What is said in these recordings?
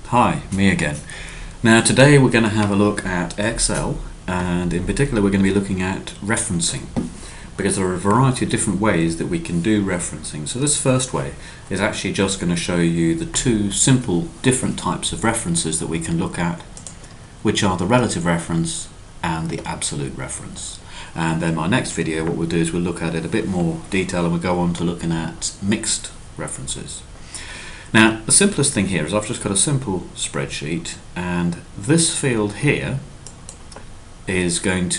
Hi, me again. Now today we're going to have a look at Excel, and in particular we're going to be looking at referencing, because there are a variety of different ways that we can do referencing. So this first way is actually just going to show you the two simple different types of references that we can look at, which are the relative reference and the absolute reference. And then my next video, what we'll do is we'll look at it a bit more detail, and we'll go on to looking at mixed references. Now, the simplest thing here is I've just got a simple spreadsheet, and this field here is I'm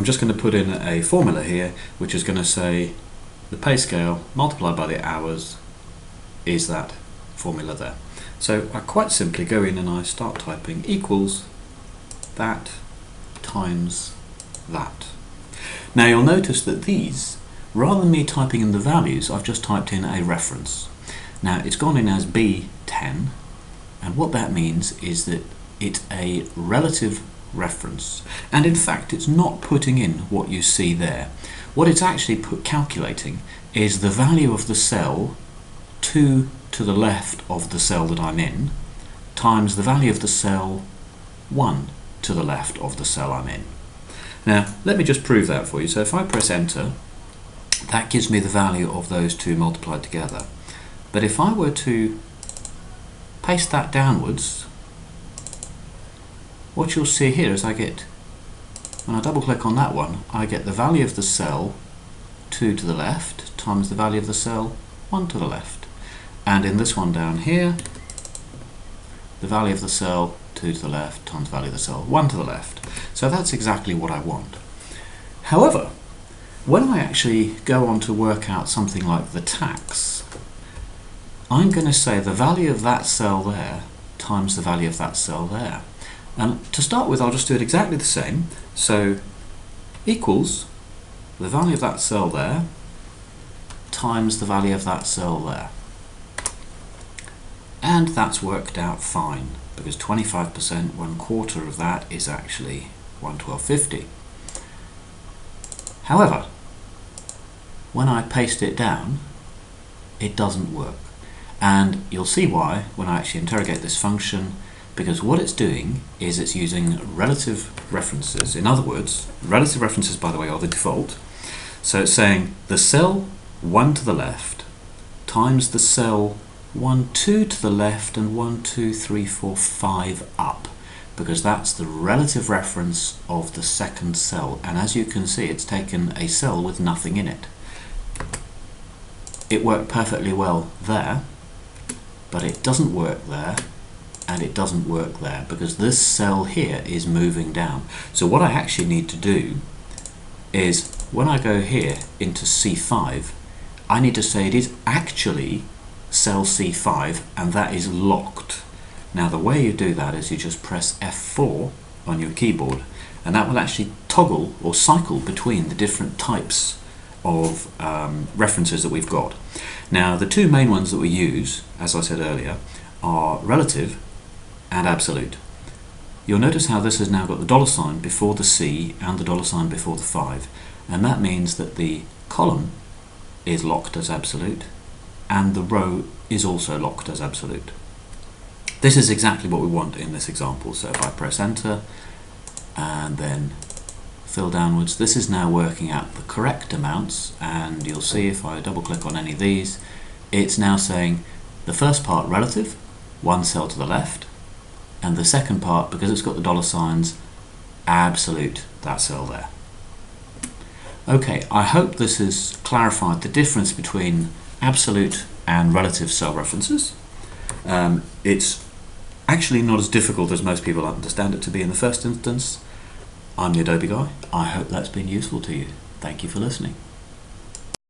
just going to put in a formula here, which is going to say the pay scale multiplied by the hours is that formula there. So I quite simply go in and I start typing equals that times that. Now you'll notice that these, rather than me typing in the values, I've just typed in a reference. Now it's gone in as B10, and what that means is that it's a relative reference, and in fact it's not putting in what you see there. What it's actually calculating is the value of the cell 2 to the left of the cell that I'm in times the value of the cell 1 to the left of the cell I'm in. Now let me just prove that for you. So if I press enter, that gives me the value of those two multiplied together. But if I were to paste that downwards, what you'll see here is when I double click on that one, I get the value of the cell 2 to the left times the value of the cell 1 to the left. And in this one down here, the value of the cell 2 to the left times the value of the cell 1 to the left. So that's exactly what I want. However, when I actually go on to work out something like the tax, I'm going to say the value of that cell there times the value of that cell there. And to start with, I'll just do it exactly the same. So equals the value of that cell there times the value of that cell there. And that's worked out fine, because 25%, 1/4 of that is actually 112.50. However, when I paste it down, it doesn't work. And you'll see why when I actually interrogate this function, because what it's doing is it's using relative references. In other words, relative references, by the way, are the default. So it's saying the cell 1 to the left times the cell 1, 2 to the left and 1, 2, 3, 4, 5 up, because that's the relative reference of the second cell. And as you can see, it's taken a cell with nothing in it. It worked perfectly well there, but it doesn't work there, and it doesn't work there, because this cell here is moving down. So what I actually need to do is, when I go here into C5, I need to say it is actually cell C5, and that is locked. Now the way you do that is you just press F4 on your keyboard, and that will actually toggle or cycle between the different types of references that we've got. Now the two main ones that we use, as I said earlier, are relative and absolute. You'll notice how this has now got the $ before the C and the $ before the 5, and that means that the column is locked as absolute and the row is also locked as absolute. This is exactly what we want in this example. So if I press enter and then fill downwards, this is now working out the correct amounts, and you'll see if I double click on any of these, it's now saying the first part relative, one cell to the left, and the second part, because it's got the $, absolute, that cell there. Okay, I hope this has clarified the difference between absolute and relative cell references. It's actually not as difficult as most people understand it to be in the first instance. I'm the Adobe guy. I hope that's been useful to you. Thank you for listening.